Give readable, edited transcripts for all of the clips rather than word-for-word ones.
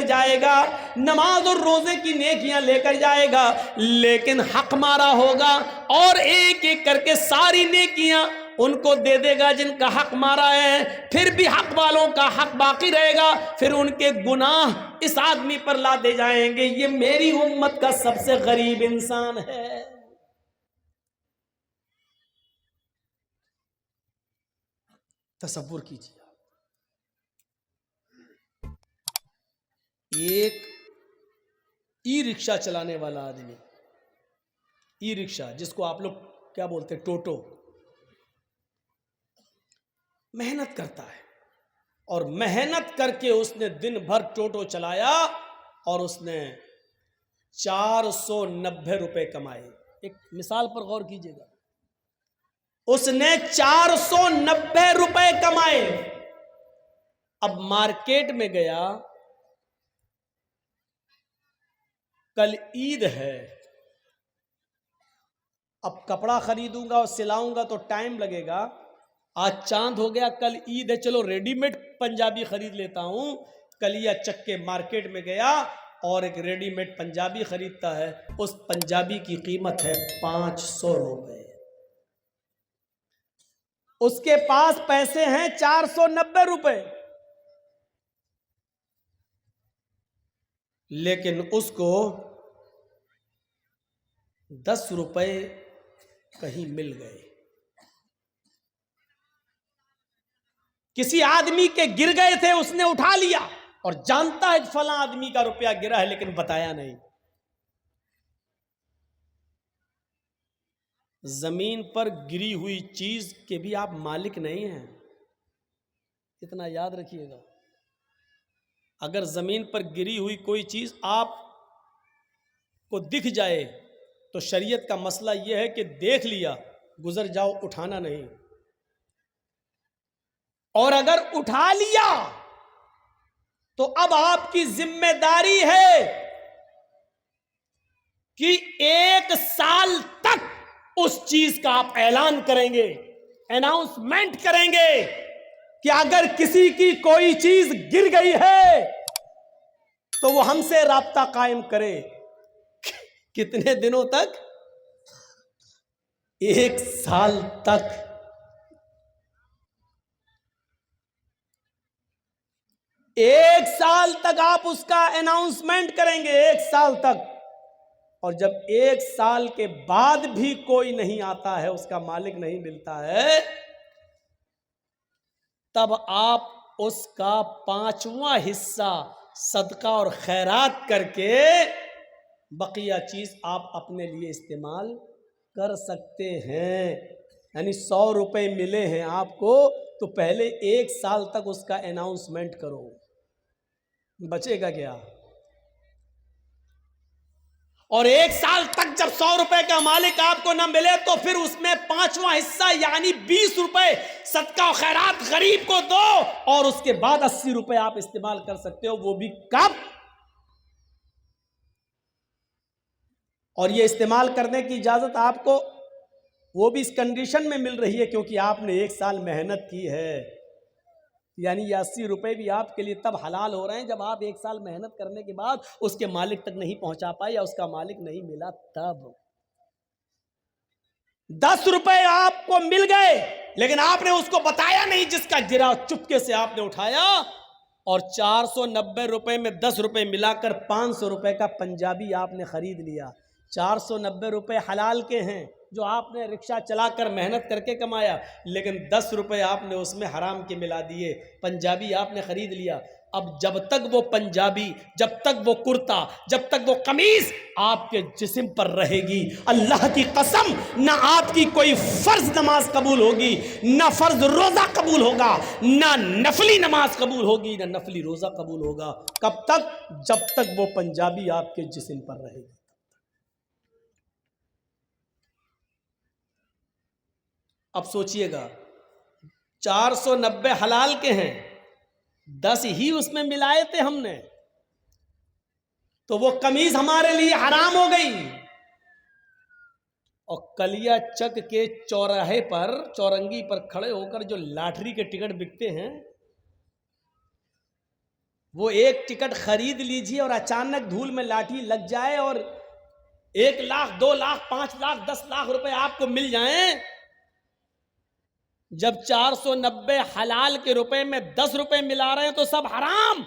جائے گا, نماز اور روزے کی نیکیاں لے کر جائے گا, لیکن حق مارا ہوگا اور ایک ایک کر کے ساری نیکیاں ان کو دے دے گا جن کا حق مارا ہے, پھر بھی حق والوں کا حق باقی رہے گا, پھر ان کے گناہ اس آدمی پر لادے جائیں گے. یہ میری امت کا سب سے غریب انسان ہے. تصور کیجیے, ایک ای رکشہ چلانے والا آدمی, ای رکشہ جس کو آپ لوگ کیا بولتے ہیں, ٹوٹو, محنت کرتا ہے اور محنت کر کے اس نے دن بھر ٹوٹو چلایا اور اس نے 490 روپے کمائے. ایک مثال پر غور کیجیے گا, اس نے 490 روپے کمائے. اب مارکیٹ میں گیا, کل عید ہے, اب کپڑا خریدوں گا اور سلاؤں گا تو ٹائم لگے گا. آج چاند ہو گیا, کل عید ہے, چلو ریڈی میڈ پنجابی خرید لیتا ہوں. کلیا چک کے مارکیٹ میں گیا اور ایک ریڈی میڈ پنجابی خریدتا ہے. اس پنجابی کی قیمت ہے 500 روپے. اس کے پاس پیسے ہیں 490 روپے, لیکن اس کو 10 روپے کہیں مل گئے. کسی آدمی کے گر گئے تھے, اس نے اٹھا لیا اور جانتا ہے کہ فلاں آدمی کا روپیہ گرا ہے, لیکن بتایا نہیں. زمین پر گری ہوئی چیز کے بھی آپ مالک نہیں ہیں, اتنا یاد رکھیے گا. اگر زمین پر گری ہوئی کوئی چیز آپ کو دکھ جائے تو شریعت کا مسئلہ یہ ہے کہ دیکھ لیا, گزر جاؤ, اٹھانا نہیں. اور اگر اٹھا لیا تو اب آپ کی ذمہ داری ہے کہ 1 سال تک اس چیز کا آپ اعلان کریں گے, اناؤنسمنٹ کریں گے کہ اگر کسی کی کوئی چیز گر گئی ہے تو وہ ہم سے رابطہ قائم کرے. کتنے دنوں تک؟ 1 سال تک. 1 سال تک آپ اس کا اناؤنسمنٹ کریں گے, 1 سال تک. اور جب 1 سال کے بعد بھی کوئی نہیں آتا ہے, اس کا مالک نہیں ملتا ہے, تب آپ اس کا 5واں حصہ صدقہ اور خیرات کر کے بقیہ چیز آپ اپنے لیے استعمال کر سکتے ہیں. یعنی 100 روپے ملے ہیں آپ کو تو پہلے 1 سال تک اس کا اناؤنسمنٹ کرو, بچے گا کیا؟ اور 1 سال تک جب 100 روپے کا مالک آپ کو نہ ملے تو پھر اس میں 5واں حصہ یعنی 20 روپے صدقہ و خیرات غریب کو دو, اور اس کے بعد 80 روپے آپ استعمال کر سکتے ہو. وہ بھی کب؟ اور یہ استعمال کرنے کی اجازت آپ کو وہ بھی اس کنڈیشن میں مل رہی ہے کیونکہ آپ نے 1 سال محنت کی ہے. یعنی یہ 80 روپے بھی آپ کے لیے تب حلال ہو رہے ہیں جب آپ 1 سال محنت کرنے کے بعد اس کے مالک تک نہیں پہنچا پائے یا اس کا مالک نہیں ملا. تب 10 روپے آپ کو مل گئے لیکن آپ نے اس کو بتایا نہیں, جس کا گرا چپکے سے آپ نے اٹھایا, اور 490 روپے میں 10 روپے ملا کر 500 روپے کا پنجابی آپ نے خرید لیا. 490 روپے حلال کے ہیں جو آپ نے رکشہ چلا کر محنت کر کے کمایا, لیکن 10 روپے آپ نے اس میں حرام کے ملا دیے, پنجابی آپ نے خرید لیا. اب جب تک وہ پنجابی, جب تک وہ کرتا, جب تک وہ قمیض آپ کے جسم پر رہے گی, اللہ کی قسم نہ آپ کی کوئی فرض نماز قبول ہوگی, نہ فرض روزہ قبول ہوگا, نہ نفلی نماز قبول ہوگی, نہ نفلی روزہ قبول ہوگا. کب تک؟ جب تک وہ پنجابی آپ کے جسم پر رہے گی. اب سوچئے گا 490 حلال کے ہیں, 10 ہی اس میں ملائے تھے ہم نے, تو وہ قمیض ہمارے لیے حرام ہو گئی. اور کلیا چک کے چوراہے پر, چورنگی پر کھڑے ہو کر جو لاٹری کے ٹکٹ بکتے ہیں وہ ایک ٹکٹ خرید لیجیے اور اچانک دھول میں لاٹھی لگ جائے اور 1 لاکھ 2 لاکھ 5 لاکھ 10 لاکھ روپے آپ کو مل جائیں، جب 490 حلال کے روپے میں 10 روپے ملا رہے ہیں تو سب حرام،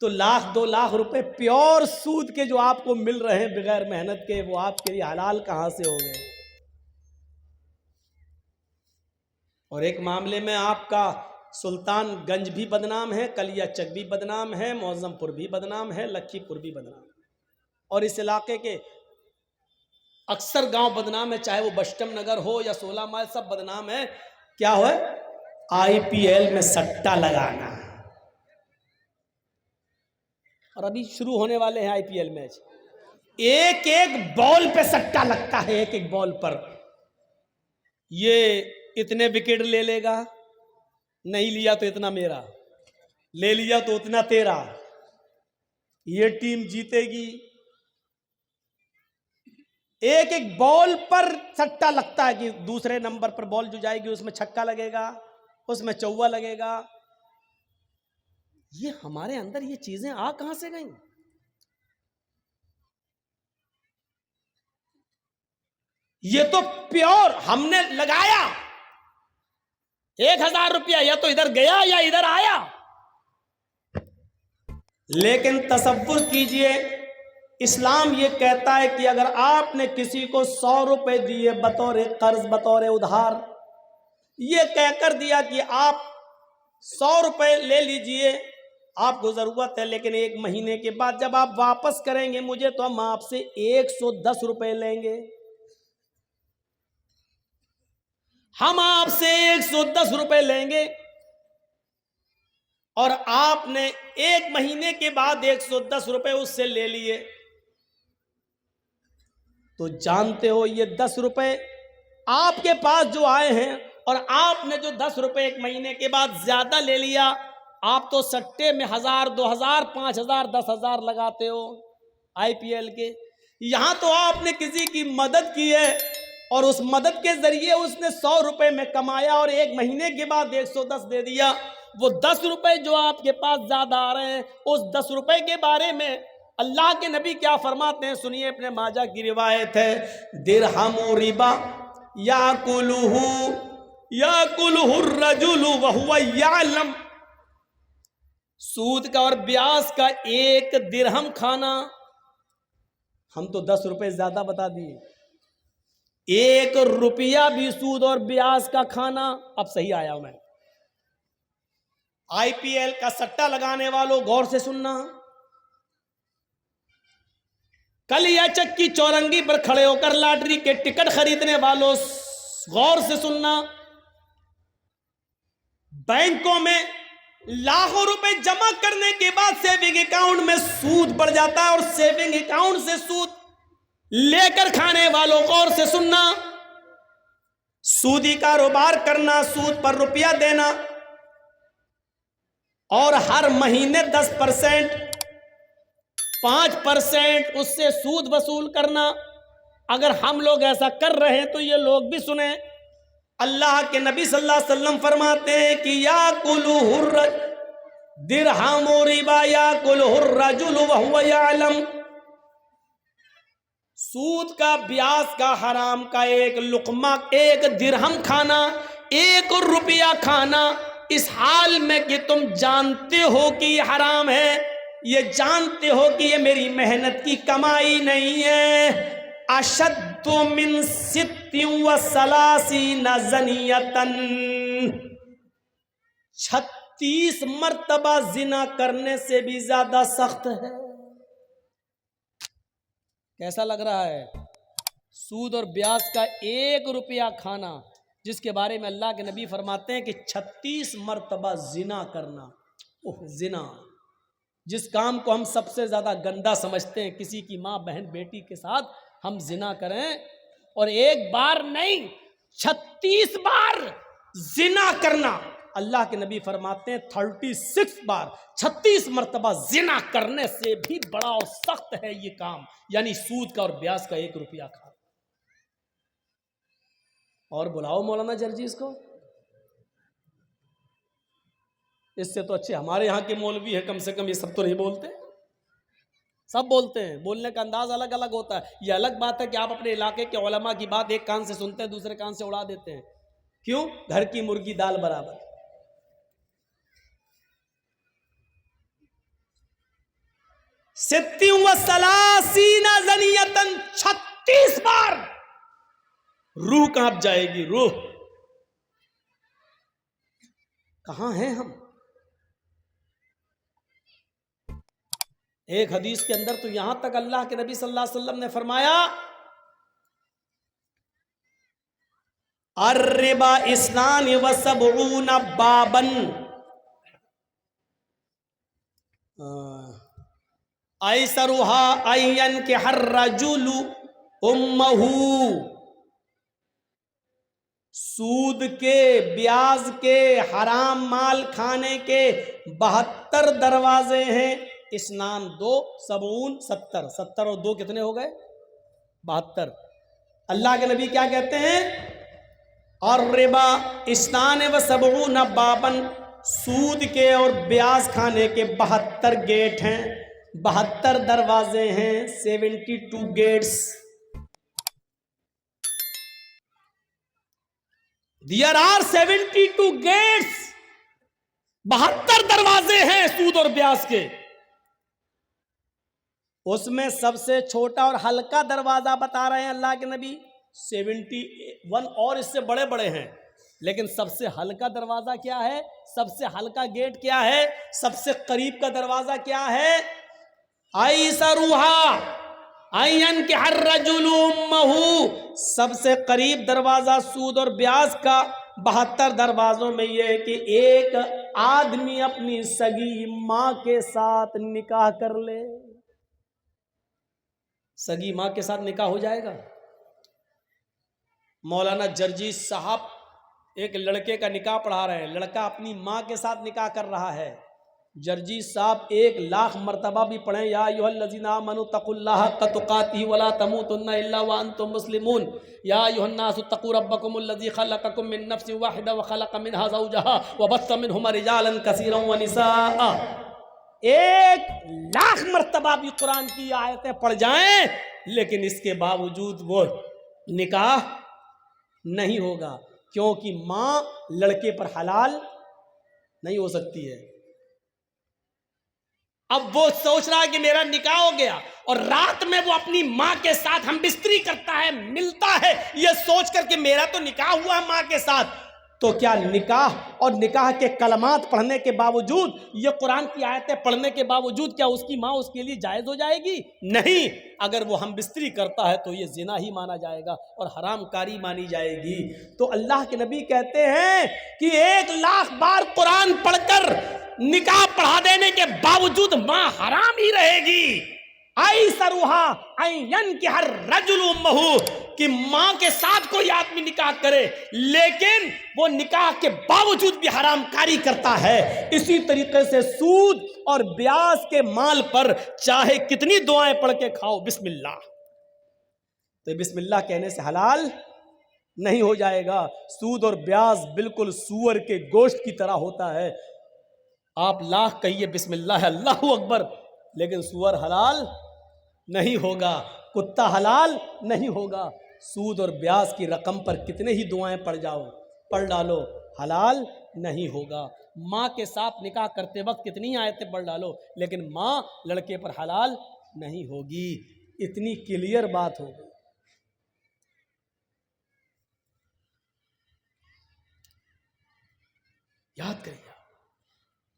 تو 1 لاکھ 2 لاکھ روپے پیور سود کے جو آپ کو مل رہے ہیں بغیر محنت کے، وہ آپ کے لیے حلال کہاں سے ہو گئے؟ اور ایک معاملے میں آپ کا سلطان گنج بھی بدنام ہے، کلیا چک بھی بدنام ہے، معظم پور بھی بدنام ہے، لکھی پور بھی بدنام ہے، اور اس علاقے کے اکثر گاؤں بدنام ہے، چاہے وہ بشٹم نگر ہو یا 16 مائل، سب بدنام ہے۔ کیا ہے؟ آئی پی ایل میں سٹا لگانا، اور ابھی شروع ہونے والے ہیں آئی پی ایل میچ، ایک ایک بال پہ سٹا لگتا ہے، ایک ایک بال پر، یہ اتنے وکٹ لے لے گا، نہیں لیا تو اتنا میرا، لے لیا تو اتنا تیرا، یہ ٹیم جیتے گی، ایک ایک بال پر سٹا لگتا ہے کہ دوسرے نمبر پر بال جو جائے گی اس میں چھکا لگے گا، اس میں چوہ لگے گا۔ یہ ہمارے اندر یہ چیزیں آ کہاں سے گئیں؟ یہ تو پیور ہم نے لگایا 1000 روپیہ، یا تو ادھر گیا یا ادھر آیا، لیکن تصور کیجئے اسلام یہ کہتا ہے کہ اگر آپ نے کسی کو 100 روپے دیے بطور قرض، بطور ادھار، یہ کہہ کر دیا کہ آپ 100 روپے لے لیجئے، آپ کو ضرورت ہے، لیکن 1 مہینے کے بعد جب آپ واپس کریں گے مجھے تو ہم آپ سے 110 روپے لیں گے، ہم آپ سے 110 روپے لیں گے، اور آپ نے 1 مہینے کے بعد 110 روپے اس سے لے لیے، تو جانتے ہو یہ 10 روپے آپ کے پاس جو آئے ہیں، اور آپ نے جو 10 روپے 1 مہینے کے بعد زیادہ لے لیا، آپ تو سٹے میں 1000 2000 5000 10,000 لگاتے ہو آئی پی ایل کے، یہاں تو آپ نے کسی کی مدد کی ہے اور اس مدد کے ذریعے اس نے 100 روپے میں کمایا اور 1 مہینے کے بعد 110 دے دیا، وہ 10 روپے جو آپ کے پاس زیادہ آ رہے ہیں، اس 10 روپے کے بارے میں اللہ کے نبی کیا فرماتے ہیں؟ سنیے، ابن ماجہ کی روایت ہے، درہم ربا یاکلہ الرجل وہو یعلم، سود کا اور بیاج کا 1 درہم کھانا، ہم تو 10 روپے زیادہ بتا دیے، 1 روپیہ بھی سود اور بیاج کا کھانا، اب صحیح آیا میں، آئی پی ایل کا سٹا لگانے والوں غور سے سننا، کلیا چک کی چورنگی پر کھڑے ہو کر لاٹری کے ٹکٹ خریدنے والوں غور سے سننا، بینکوں میں لاکھوں روپے جمع کرنے کے بعد سیونگ اکاؤنٹ میں سود بڑھ جاتا ہے، اور سیونگ اکاؤنٹ سے سود لے کر کھانے والوں غور سے سننا، سودی کاروبار کرنا، سود پر روپیہ دینا، اور ہر مہینے 10% 5% اس سے سود وصول کرنا، اگر ہم لوگ ایسا کر رہے ہیں تو یہ لوگ بھی سنیں، اللہ کے نبی صلی اللہ علیہ وسلم فرماتے ہیں کہ یاکلہ درہم ربا یاکلہ الرجل وہو یعلم، سود کا بیاج کا حرام کا 1 لقمہ 1 درہم کھانا، 1 روپیہ کھانا، اس حال میں کہ تم جانتے ہو کہ یہ حرام ہے، یہ جانتے ہو کہ یہ میری محنت کی کمائی نہیں ہے، اشد من 36 زنیۃً، 36 مرتبہ زنا کرنے سے بھی زیادہ سخت ہے۔ کیسا لگ رہا ہے؟ سود اور بیاج کا 1 روپیہ کھانا، جس کے بارے میں اللہ کے نبی فرماتے ہیں کہ 36 مرتبہ زنا کرنا، زنا، جس کام کو ہم سب سے زیادہ گندا سمجھتے ہیں، کسی کی ماں بہن بیٹی کے ساتھ ہم زنا کریں، اور 1 بار نہیں 36 بار زنا کرنا، اللہ کے نبی فرماتے ہیں 36 بار 36 مرتبہ زنا کرنے سے بھی بڑا اور سخت ہے یہ کام، یعنی سود کا اور بیاج کا 1 روپیہ کھانا۔ اور بلاؤ مولانا جرجیز کو، اس سے تو اچھے ہمارے یہاں کے مولوی ہیں، کم سے کم یہ سب تو نہیں بولتے. سب بولتے ہیں، بولنے کا انداز الگ الگ ہوتا ہے. یہ الگ بات ہے کہ آپ اپنے علاقے کے علماء کی بات ایک کان سے سنتے ہیں، دوسرے کان سے اڑا دیتے ہیں. کیوں؟ گھر کی مرغی دال برابر. ستی و سلاسین زنیتن، 36 بار روح کانپ جائے گی. روح کہاں ہیں ہم؟ ایک حدیث کے اندر تو یہاں تک اللہ کے نبی صلی اللہ علیہ وسلم نے فرمایا الربا اثنان و سبعون بابن، ایسرها ان ينكح الرجل امہ، سود کے، بیاج کے، حرام مال کھانے کے 72 دروازے ہیں. اسنان 2، 70، 70 اور 2 کتنے ہو گئے؟ 72. اللہ کے نبی کیا کہتے ہیں؟ اور ربا اسنان و سبعون بابن، سود کے اور بیاج کھانے کے 72 گیٹ ہیں، 72 دروازے ہیں، 72 گیٹس. There are 72 gates، 72 دروازے ہیں سود اور بیاج کے. اس میں سب سے چھوٹا اور ہلکا دروازہ بتا رہے ہیں اللہ کے نبی 71، اور اس سے بڑے بڑے ہیں. لیکن سب سے ہلکا دروازہ کیا ہے؟ سب سے ہلکا گیٹ کیا ہے؟ سب سے قریب کا دروازہ کیا ہے؟ ایسرها ان ينكح الرجل امہ، سب سے قریب دروازہ سود اور بیاج کا 72 دروازوں میں یہ ہے کہ ایک آدمی اپنی سگی ماں کے ساتھ نکاح کر لے. سگی ماں کے ساتھ نکاح ہو جائے گا. مولانا جرجیس صاحب ایک لڑکے کا نکاح پڑھا رہے ہیں، لڑکا اپنی ماں کے ساتھ نکاح کر رہا ہے. جرجیس صاحب 1,00,000 مرتبہ بھی پڑھیں یا ایھا الذین آمنوا اتقوا اللہ حق تقاتہ ولا تموتن الا وانتم مسلمون، یا ایھا الناس اتقوا ربکم الذی خلقکم من نفس واحدہ وخلق منها زوجها وبث منہما رجالا کثیرا ونساء. 1,00,000 مرتبہ بھی قرآن کی آیتیں پڑھ جائیں لیکن اس کے باوجود وہ نکاح نہیں ہوگا، کیونکہ ماں لڑکے پر حلال نہیں ہو سکتی ہے. اب وہ سوچ رہا ہے کہ میرا نکاح ہو گیا، اور رات میں وہ اپنی ماں کے ساتھ ہم بستری کرتا ہے، ملتا ہے، یہ سوچ کر کہ میرا تو نکاح ہوا ماں کے ساتھ. تو کیا نکاح اور نکاح کے کلمات پڑھنے کے باوجود، یہ قرآن کی آیتیں پڑھنے کے باوجود کیا اس کی ماں اس کے لیے جائز ہو جائے گی؟ نہیں. اگر وہ ہم بستری کرتا ہے تو یہ زنا ہی مانا جائے گا اور حرام کاری مانی جائے گی. تو اللہ کے نبی کہتے ہیں کہ 1,00,000 بار قرآن پڑھ کر نکاح پڑھا دینے کے باوجود ماں حرام ہی رہے گی. ایسرها ان ينكح الرجل امہ، کہ ماں کے ساتھ کوئی آدمی نکاح کرے لیکن وہ نکاح کے باوجود بھی حرام کاری کرتا ہے. اسی طریقے سے سود اور بیاج کے مال پر چاہے کتنی دعائیں پڑھ کے کھاؤ بسم اللہ، تو بسم اللہ کہنے سے حلال نہیں ہو جائے گا. سود اور بیاج بالکل سور کے گوشت کی طرح ہوتا ہے. آپ لاکھ کہیے بسم اللہ اللہ اکبر، لیکن سور حلال نہیں ہوگا، کتا حلال نہیں ہوگا. سود اور بیاج کی رقم پر کتنے ہی دعائیں پڑھ ڈالو، حلال نہیں ہوگا. ماں کے ساتھ نکاح کرتے وقت کتنی آیتیں پڑھ ڈالو، لیکن ماں لڑکے پر حلال نہیں ہوگی. اتنی کلیئر بات ہوگی. یاد کریے،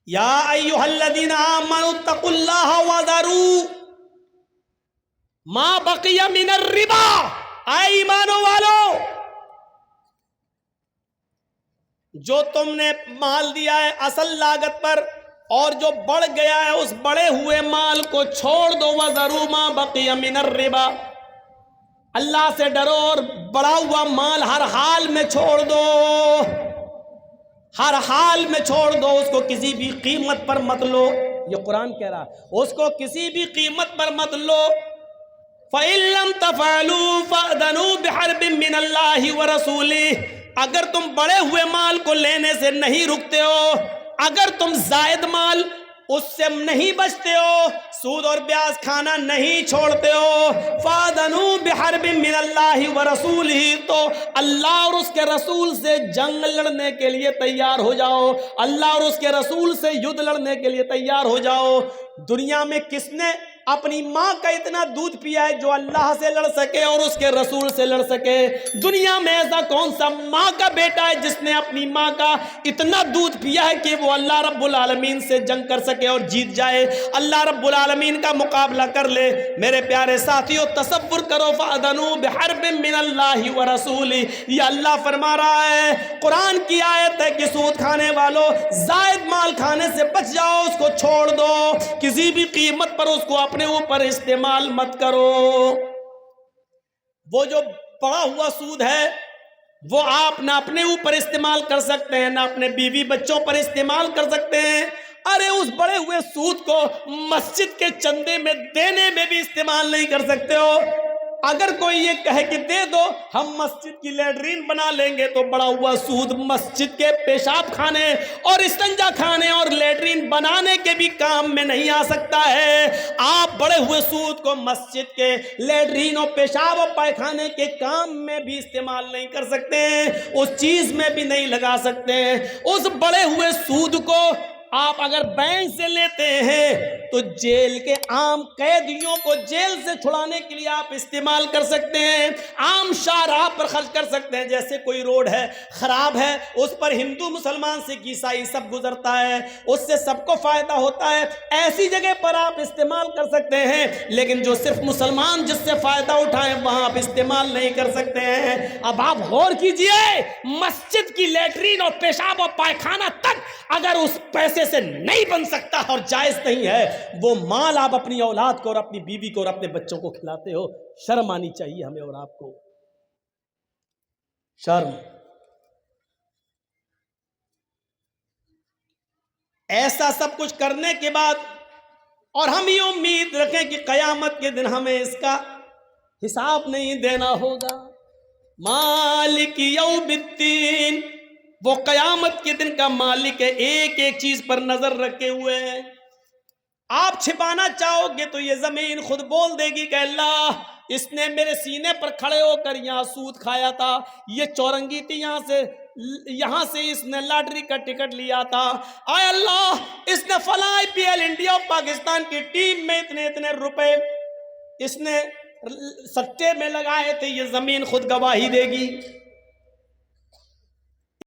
یا ایھا الذین آمنوا اتقوا اللہ وذروا ما بقی من الربا. اے ایمانوں والو، جو تم نے مال دیا ہے اصل لاگت پر اور جو بڑھ گیا ہے اس بڑے ہوئے مال کو چھوڑ دو. وذروا ما بقی من الربا، اللہ سے ڈرو اور بڑا ہوا مال ہر حال میں چھوڑ دو، ہر حال میں چھوڑ دو، اس کو کسی بھی قیمت پر مت لو. یہ قرآن کہہ رہا ہے، اس کو کسی بھی قیمت پر مت لو. فَإِن لَّمْ تَفْعَلُوا فَأْذَنُوا بِحَرْبٍ مِّنَ اللَّهِ وَرَسُولِهِ، اگر تم بڑے ہوئے مال کو لینے سے نہیں رکتے ہو اگر تم زائد مال اس سے نہیں بچتے ہو، سود اور بیاج کھانا نہیں چھوڑتے ہو، فَآذَنُوا بِحَرْبٍ مِّنَ اللَّهِ وَرَسُولِهِ، تو اللہ اور اس کے رسول سے جنگ لڑنے کے لیے تیار ہو جاؤ، اللہ اور اس کے رسول سے یدھ لڑنے کے لیے تیار ہو جاؤ۔ دنیا میں کس نے اپنی ماں کا اتنا دودھ پیا ہے جو اللہ سے لڑ سکے اور اس کے رسول سے لڑ سکے؟ دنیا میں ایسا کون سا ماں کا بیٹا ہے جس نے اپنی ماں کا اتنا دودھ پیا ہے کہ وہ اللہ رب العالمین سے جنگ کر سکے اور جیت جائے، اللہ رب العالمین کا مقابلہ کر لے؟ میرے پیارے ساتھیوں، تصور کرو، فَأَذَنُوا بِحَرْبٍ مِّنَ اللَّهِ وَرَسُولِهِ، یہ اللہ فرما رہا ہے، قرآن کی آیت ہے کہ سود کھانے والوں زائد مال کھانے سے بچ جاؤ، اس کو چھوڑ دو، کسی بھی قیمت پر اس کو اپنے اوپر استعمال مت کرو۔ وہ جو پڑا ہوا سود ہے وہ آپ نہ اپنے اوپر استعمال کر سکتے ہیں، نہ اپنے بیوی بچوں پر استعمال کر سکتے ہیں۔ ارے اس بڑے ہوئے سود کو مسجد کے چندے میں دینے میں بھی استعمال نہیں کر سکتے ہو۔ اگر کوئی یہ کہے کہ دے دو ہم مسجد کی لیٹرین بنا لیں گے، تو بڑا ہوا سود مسجد کے پیشاب خانے اور استنجا خانے اور لیٹرین بنانے کے بھی کام میں نہیں آ سکتا ہے۔ آپ بڑے ہوئے سود کو مسجد کے لیٹرین اور پیشاب اور پائخانے کے کام میں بھی استعمال نہیں کر سکتے ہیں، اس چیز میں بھی نہیں لگا سکتے ہیں۔ اس بڑے ہوئے سود کو آپ اگر بینک سے لیتے ہیں تو جیل کے عام قیدیوں کو جیل سے چھڑانے کے لیے آپ استعمال کر سکتے ہیں، عام شاہراہ پر خرچ کر سکتے ہیں۔ جیسے کوئی روڈ ہے خراب ہے، اس پر ہندو مسلمان سکھ عیسائی سب گزرتا ہے، اس سے سب کو فائدہ ہوتا ہے، ایسی جگہ پر آپ استعمال کر سکتے ہیں۔ لیکن جو صرف مسلمان جس سے فائدہ اٹھائیں وہاں آپ استعمال نہیں کر سکتے ہیں۔ اب آپ غور کیجئے، مسجد کی لیٹرین اور پیشاب اور پائخانہ تک اگر اس پیسے سے نہیں بن سکتا اور جائز نہیں ہے، وہ مال آپ اپنی اولاد کو اور اپنی بیوی کو اور اپنے بچوں کو کھلاتے ہو۔ شرم آنی چاہیے ہمیں اور آپ کو، شرم۔ ایسا سب کچھ کرنے کے بعد اور ہم یہ امید رکھیں کہ قیامت کے دن ہمیں اس کا حساب نہیں دینا ہوگا۔ مالک یوم الدین، وہ قیامت کے دن کا مالک ہے، ایک ایک چیز پر نظر رکھے ہوئے ہیں۔ آپ چھپانا چاہو گے تو یہ زمین خود بول دے گی کہ اللہ، اس نے میرے سینے پر کھڑے ہو کر یہاں سود کھایا تھا، یہ چورنگی تھی، یہاں سے اس نے لاٹری کا ٹکٹ لیا تھا، اے اللہ اس نے فلاں آئی پی ایل انڈیا اور پاکستان کی ٹیم میں اتنے روپے اس نے سٹے میں لگائے تھے، یہ زمین خود گواہی دے گی۔